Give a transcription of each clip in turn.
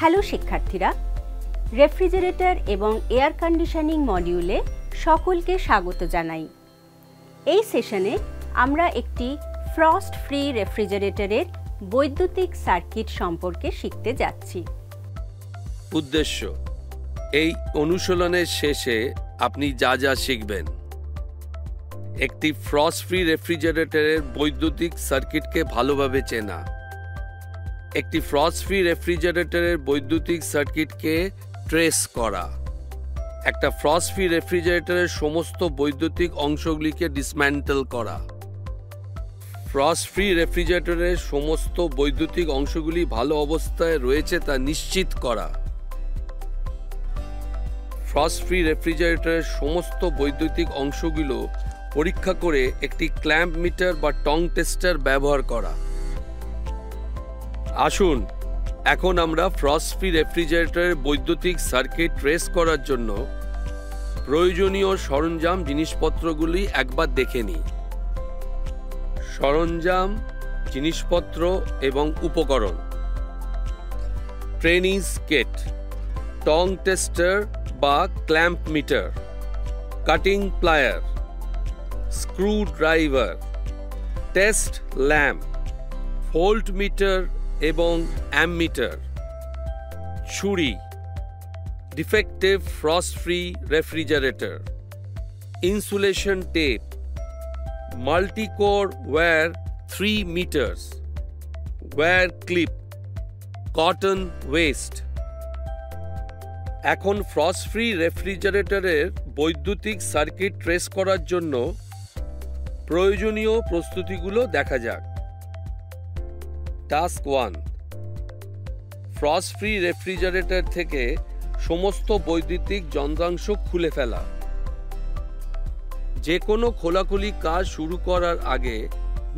Hello শিক্ষার্থীরা, refrigerator এবং air conditioning মডিউলে সকলকে স্বাগত জানাই। এই সেশনে আমরা একটি ফ্রস্ট ফ্রি রেফ্রিজারেটরের বৈদ্যুতিক সার্কিট সম্পর্কে শিখতে যাচ্ছি। উদ্দেশ্য, এই অনুশীলনের শেষে আপনি যা যা শিখবেন: একটি ফ্রস্ট ফ্রি রেফ্রিজারেটরের বৈদ্যুতিক সার্কিটকে ভালোভাবে চেনা, একটি ফ্রস্ট ফ্রি রেফ্রিজারেটরের বৈদ্যুতিক সার্কিটকে ট্রেস করা, একটা ফ্রস্ট ফ্রি রেফ্রিজারেটরের সমস্ত বৈদ্যুতিক অংশগুলিকে ডিসম্যান্টল করা, ফ্রস্ট ফ্রি রেফ্রিজারেটরের সমস্ত বৈদ্যুতিক অংশগুলি ভালো অবস্থায় রয়েছে তা নিশ্চিত করা, ফ্রস্ট ফ্রি রেফ্রিজারেটরের সমস্ত বৈদ্যুতিক অংশগুলো পরীক্ষা করে একটি ক্ল্যাম্প মিটার বা টং টেস্টার ব্যবহার করা। আসুন এখন আমরা ফ্রস্ট ফ্রি রেফ্রিজারেটরের বৈদ্যুতিক সার্কিট ট্রেস করার জন্য প্রয়োজনীয় সরঞ্জাম জিনিসপত্রগুলি একবার দেখে নিই। সরঞ্জাম, জিনিসপত্র এবং উপকরণ: ট্রেনিং স্কেট, টং টেস্টার বা clamp meter, cutting plier, screwdriver, test lamp, voltmeter এবং অ্যামমিটার, ছুরি, defective frost free refrigerator, insulation tape, multicore wire 3 meters, wire clip, cotton waste. এখন ফ্রস্ট ফ্রি রেফ্রিজারেটরের বৈদ্যুতিক সার্কিট ট্রেস করার জন্য প্রয়োজনীয় প্রস্তুতিগুলো দেখা যাক। টাস্ক 1: ফ্রস্ট ফ্রি রেফ্রিজারেটর থেকে সমস্ত বৈদ্যুতিক যন্ত্রাংশ খুলে ফেলা। যে কোনো খোলাখুলি কাজ শুরু করার আগে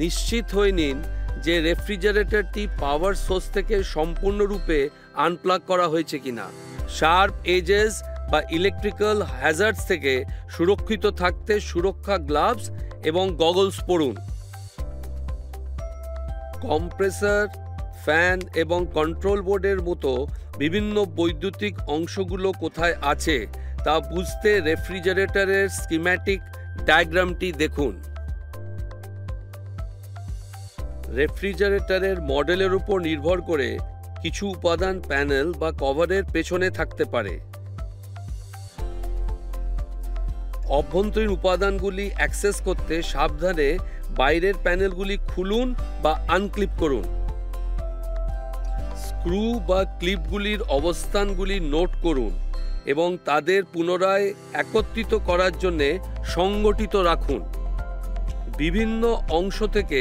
নিশ্চিত হয়ে নিন যে রেফ্রিজারেটরটি পাওয়ার সোর্স থেকে সম্পূর্ণরূপে আনপ্লাগ করা হয়েছে কিনা। শার্প এজেস বা ইলেকট্রিক্যাল হ্যাজার্ডস থেকে সুরক্ষিত থাকতে সুরক্ষা গ্লাভস এবং গগলস পরুন। কম্প্রেসর, ফ্যান এবং কন্ট্রোল বোর্ডের মতো বিভিন্ন বৈদ্যুতিক অংশগুলো কোথায় আছে তা বুঝতে রেফ্রিজারেটরের স্কিম্যাটিক ডায়াগ্রামটি দেখুন। রেফ্রিজারেটরের মডেলের উপর নির্ভর করে কিছু উপাদান প্যানেল বা কভারের পেছনে থাকতে পারে। অভ্যন্তরীণ উপাদানগুলি অ্যাক্সেস করতে সাবধানে বাইরের প্যানেলগুলি খুলুন বা আনক্লিপ করুন। স্ক্রু বা ক্লিপগুলির অবস্থানগুলি নোট করুন এবং তাদের পুনরায় একত্রিত করার জন্য সংগঠিত রাখুন। বিভিন্ন অংশ থেকে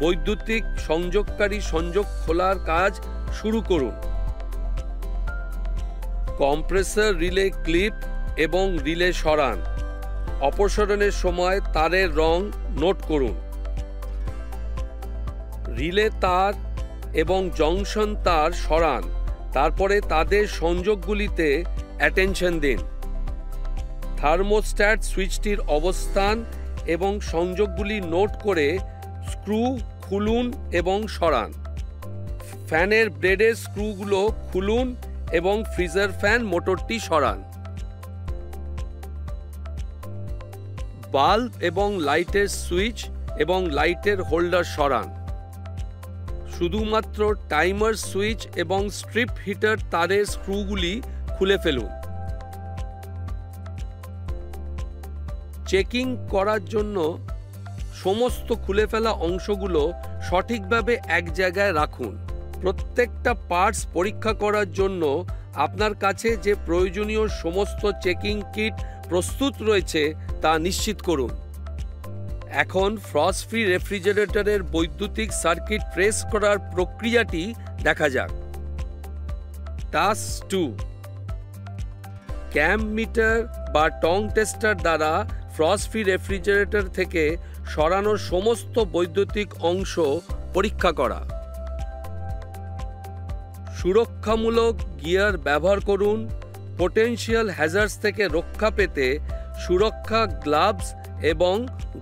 বৈদ্যুতিক সংযোগকারী সংযোগ খোলার কাজ শুরু করুন। কম্প্রেসর রিলে ক্লিপ এবং রিলে সরান। অপসারণের সময় তারের রং নোট করুন। রিলে তার এবং জংশন তার সরান, তারপরে তাদের সংযোগগুলিতে অ্যাটেনশন দিন। থার্মোস্ট্যাট সুইচটির অবস্থান এবং সংযোগগুলি নোট করে স্ক্রু খুলুন এবং সরান। ফ্যানের ব্লেডের স্ক্রুগুলো খুলুন এবং ফ্রিজার ফ্যান মোটরটি সরান। বাল্ব এবং লাইটের সুইচ এবং লাইটের হোল্ডার সরান। শুধুমাত্র টাইমার সুইচ এবং স্ট্রিপ হিটার তারের স্ক্রুগুলি খুলে ফেলুন। চেকিং করার জন্য সমস্ত খুলে ফেলা অংশগুলো সঠিকভাবে এক জায়গায় রাখুন। প্রত্যেকটা পার্টস পরীক্ষা করার জন্য আপনার কাছে যে প্রয়োজনীয় সমস্ত চেকিং কিট প্রস্তুত রয়েছে তা নিশ্চিত করুন। এখন ফ্রস্ট ফ্রি রেফ্রিজারেটরের বৈদ্যুতিক সার্কিট ট্রেস করার প্রক্রিয়াটি দেখা যাক। টাস্ক 2: ক্ল্যাম্প মিটার বা টং টেস্টার দ্বারা ফ্রস্ট ফ্রি রেফ্রিজারেটর থেকে সরানোর সমস্ত বৈদ্যুতিক অংশ পরীক্ষা করা। সুরক্ষামূলক গিয়ার ব্যবহার করুন। পোটেনশিয়াল হ্যাজার্ডস থেকে রক্ষা পেতে সুরক্ষা গ্লাভস এবং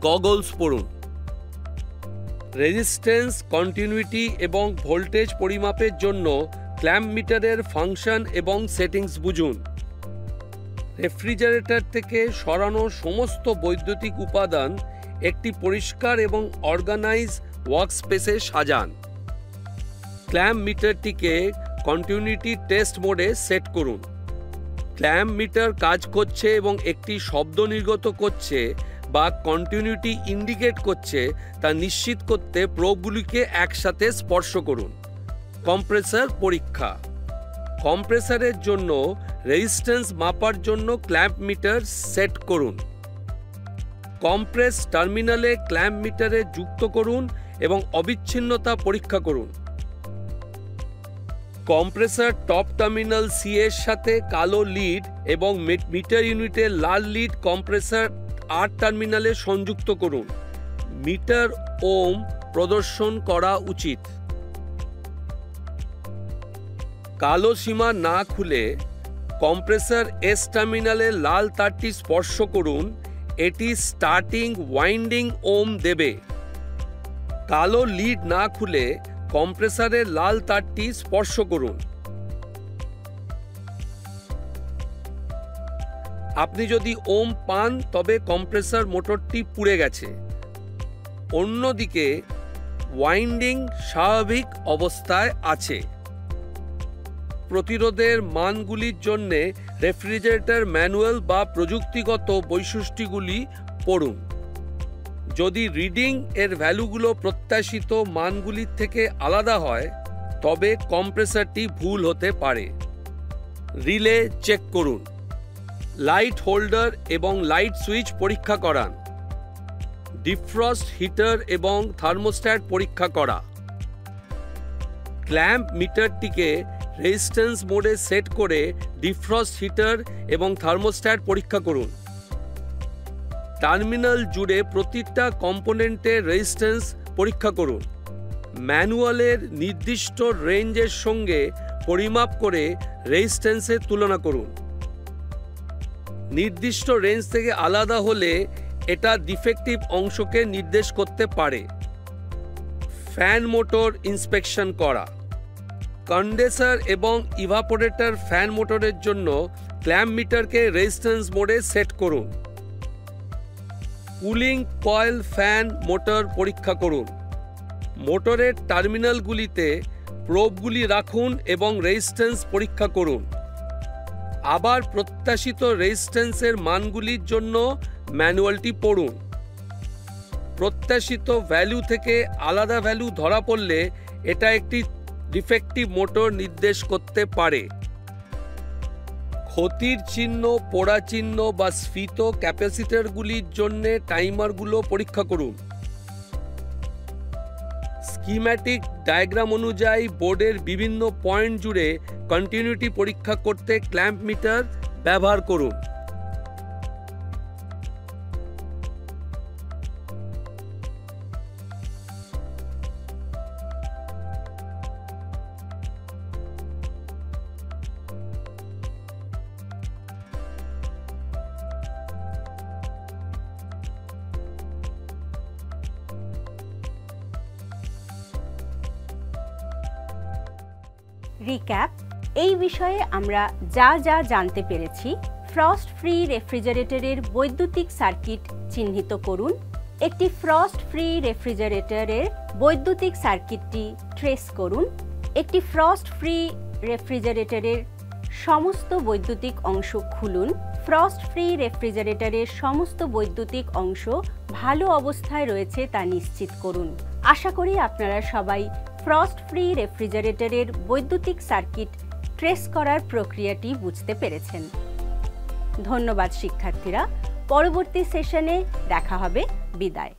গগলস পরুন। রেজিস্ট্যান্স, কন্টিনিউটি এবং ভোল্টেজ পরিমাপের জন্য ক্ল্যাম্প মিটারের ফাংশন এবং সেটিংস বুঝুন। রেফ্রিজারেটর থেকে সরানো সমস্ত বৈদ্যুতিক উপাদান একটি পরিষ্কার এবং অর্গানাইজ ওয়ার্কস্পেসে সাজান। ক্ল্যাম্প মিটারটিকে কন্টিনিউটি টেস্ট মোডে সেট করুন। ক্ল্যাম্প মিটার কাজ করছে এবং একটি শব্দ নির্গত করছে বা কন্টিনিউটি ইন্ডিকেট করছে তা নিশ্চিত করতে প্রোবগুলিকে একসাথে স্পর্শ করুন। কম্প্রেসর পরীক্ষা। কম্প্রেসরের জন্য রেজিস্ট্যান্স মাপার জন্য ক্ল্যাম্প মিটার সেট করুন। কম্প্রেস টার্মিনালে ক্ল্যাম্প মিটারে যুক্ত করুন এবং অবিচ্ছিন্নতা পরীক্ষা করুন। কম্প্রেসর টপ টার্মিনাল সি এর সাথে কালো লিড এবং মিটার ইউনিটের লাল লিড কম্প্রেসর আর টার্মিনালে সংযুক্ত করুন। মিটার ওম প্রদর্শন করা উচিত। কালো সীমা না খুলে কম্প্রেসর এস টার্মিনালে লাল তারটি স্পর্শ করুন। এটি স্টার্টিং ওয়াইন্ডিং ওম দেবে। কালো লিড না খুলে কম্প্রেসরের লাল তারটি স্পর্শ করুন। আপনি যদি ওম পান তবে কম্প্রেসর মোটরটি পুড়ে গেছে। অন্যদিকে ওয়াইন্ডিং স্বাভাবিক অবস্থায় আছে। প্রতিরোধের মানগুলির জন্য রেফ্রিজারেটর ম্যানুয়াল বা প্রযুক্তিগত বৈশিষ্ট্যগুলি পড়ুন। যদি রিডিং এর ভ্যালুগুলো প্রত্যাশিত মানগুলির থেকে আলাদা হয় তবে কম্প্রেসরটি ভুল হতে পারে। রিলে চেক করুন। লাইট হোল্ডার এবং লাইট সুইচ পরীক্ষা করান। ডিফ্রস্ট হিটার এবং থার্মোস্ট্যাট পরীক্ষা করা। ক্ল্যাম্প মিটারটিকে রেজিস্ট্যান্স মোডে সেট করে ডিফ্রস্ট হিটার এবং থার্মোস্ট্যাট পরীক্ষা করুন। টার্মিনাল জুড়ে প্রতিটা কম্পোনেন্টের রেজিস্ট্যান্স পরীক্ষা করুন। ম্যানুয়ালের নির্দিষ্ট রেঞ্জের সঙ্গে পরিমাপ করে রেজিস্ট্যান্সের তুলনা করুন। নির্দিষ্ট রেঞ্জ থেকে আলাদা হলে এটা ডিফেক্টিভ অংশকে নির্দেশ করতে পারে। ফ্যান মোটর ইন্সপেকশন করা। কন্ডেন্সার এবং ইভাপোরেটর ফ্যান মোটরের জন্য ক্ল্যাম্প মিটারকে রেজিস্ট্যান্স মোডে সেট করুন। কুলিং কয়েল ফ্যান মোটর পরীক্ষা করুন। মোটরের টার্মিনালগুলিতে প্রোবগুলি রাখুন এবং রেজিস্ট্যান্স পরীক্ষা করুন। আবার প্রত্যাশিত রেজিস্ট্যান্সের মানগুলির জন্য ম্যানুয়ালটি পড়ুন। প্রত্যাশিত ভ্যালু থেকে আলাদা ভ্যালু ধরা পড়লে এটা একটি ডিফেক্টিভ মোটর নির্দেশ করতে পারে। ক্ষতির চিহ্ন, পোড়া চিহ্ন বা স্ফীত ক্যাপাসিটরগুলির জন্য টাইমারগুলো পরীক্ষা করুন। স্কিম্যাটিক ডায়াগ্রাম অনুযায়ী বোর্ডের বিভিন্ন পয়েন্ট জুড়ে কন্টিনিউটি পরীক্ষা করতে ক্ল্যাম্প মিটার ব্যবহার করুন। রিক্যাপ। এই বিষয়ে আমরা যা যা জানতে পেরেছি: ফ্রস্ট ফ্রি রেফ্রিজারেটরের বৈদ্যুতিক সার্কিট চিহ্নিত করুন। একটি ফ্রস্ট ফ্রি রেফ্রিজারেটরের বৈদ্যুতিক সার্কিটটি ট্রেস করুন। একটি ফ্রস্ট ফ্রি রেফ্রিজারেটরের সমস্ত বৈদ্যুতিক অংশ খুলুন। ফ্রস্ট ফ্রি রেফ্রিজারেটরের সমস্ত বৈদ্যুতিক অংশ ভালো অবস্থায় রয়েছে তা নিশ্চিত করুন। আশা করি আপনারা সবাই ফ্রস্ট ফ্রি রেফ্রিজারেটরের বৈদ্যুতিক সার্কিট ট্রেস করার প্রক্রিয়াটি বুঝতে পেরেছেন। ধন্যবাদ শিক্ষার্থীরা। পরবর্তী সেশনে দেখা হবে। বিদায়।